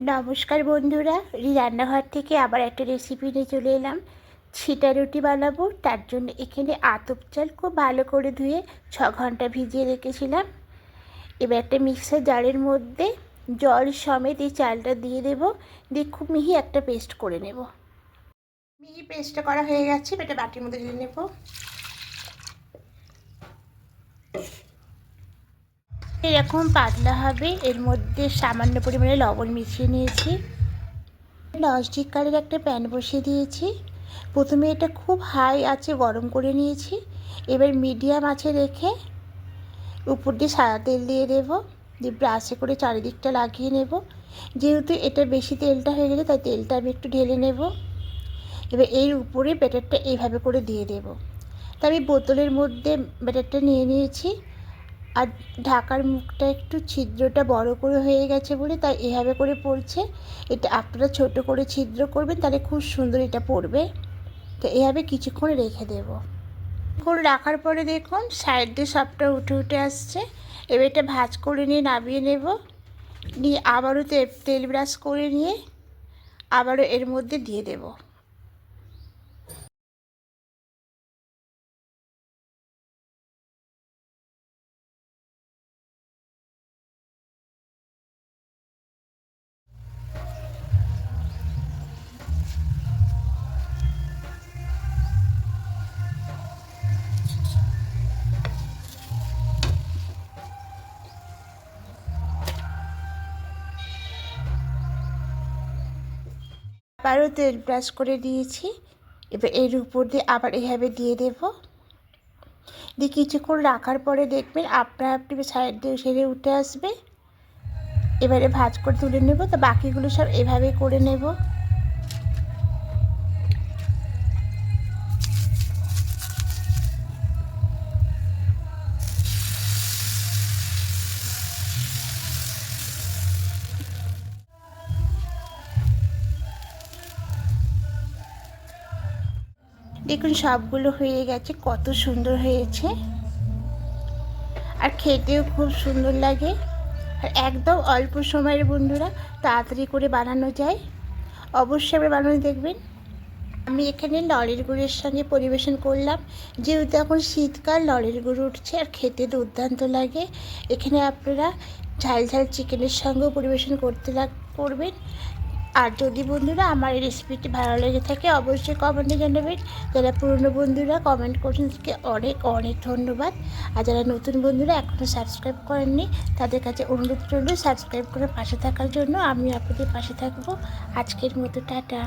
নমস্কার বন্ধুরা, রান্নাঘর থেকে আবার একটা রেসিপি নিয়ে চলে এলাম। ছিটা রুটি বানাবো। তার জন্য এখানে আতপ চাল খুব ভালো করে ধুয়ে 6 ঘন্টা ভিজিয়ে রেখেছিলাম। এবার একটা মিক্সার জারের মধ্যে জল সমেত এই চালটা দিয়ে দেবো, দিয়ে খুব মিহি একটা পেস্ট করে নেব। মিহি পেস্টটা করা হয়ে গেছে, এটা বাটির মধ্যে ঢেলে নেব। এরকম পাতলা হবে। এর মধ্যে সামান্য পরিমাণে লবণ মিশিয়ে নিয়েছি। ননস্টিক কারের একটা প্যান বসিয়ে দিয়েছি। প্রথমে এটা খুব হাই আঁচে গরম করে নিয়েছি। এবার মিডিয়াম আঁচে রেখে উপর দিয়ে সাদা তেল দিয়ে দেবো, দিয়ে ব্রাশে করে চারিদিকটা লাগিয়ে নেব। যেহেতু এটা বেশি তেলটা হয়ে গেছে, তাই তেলটা আমি একটু ঢেলে নেব। এবার এর উপরে ব্যাটারটা এইভাবে করে দিয়ে দেব। তাই আমি বোতলের মধ্যে ব্যাটারটা নিয়ে নিয়েছি। আর ঢাকার মুখটা একটু ছিদ্রটা বড় করে হয়ে গেছে বলে তাই এভাবে করে পড়ছে। এটা আপনারা ছোট করে ছিদ্র করবেন, তাহলে খুব সুন্দর এটা পড়বে। তো এভাবে কিছুক্ষণ রেখে দেব। করে রাখার পরে দেখুন সাইড দিয়ে সবটা উঠে উঠে আসছে। এবার এটা ভাঁজ করে নিয়ে নামিয়ে নেব। নিয়ে আবারও তেল ব্রাশ করে নিয়ে আবারও এর মধ্যে দিয়ে দেব। আবারও তেল ব্রাশ করে দিয়েছি। এবার এর উপর দিয়ে আবার এভাবে দিয়ে দেব। দিয়ে কিছুক্ষণ রাখার পরে দেখবেন আপনা আপনি সাইড দিয়ে সেরে উঠে আসবে। এবারে ভাঁজ করে তুলে নেব। তো বাকিগুলো সব এভাবে করে নেব। দেখুন সবগুলো হয়ে গেছে, কত সুন্দর হয়েছে, আর খেতেও খুব সুন্দর লাগে। আর একদম অল্প সময়ের বন্ধুরা তাড়াতাড়ি করে বানানো যায়। অবশ্যই আবার বানানো দেখবেন। আমি এখানে নলের গুড়ের সঙ্গে পরিবেশন করলাম। যেহেতু এখন শীতকাল, নলের গুড় উঠছে আর খেতে দুর্দান্ত লাগে। এখানে আপনারা ঝাল ঝাল চিকেনের সঙ্গেও পরিবেশন করবেন। আর যদি বন্ধুরা আমার এই রেসিপিটি ভালো লেগে থাকে অবশ্যই কমেন্টে জানাবেন। যারা পুরনো বন্ধুরা কমেন্ট করছেন তাদেরকে অনেক অনেক ধন্যবাদ। আর যারা নতুন বন্ধুরা এখনও সাবস্ক্রাইব করেননি তাদের কাছে অনুরোধ রইল সাবস্ক্রাইব করে পাশে থাকার জন্য। আমি আপনাদের পাশে থাকবো। আজকের মতো টাটা।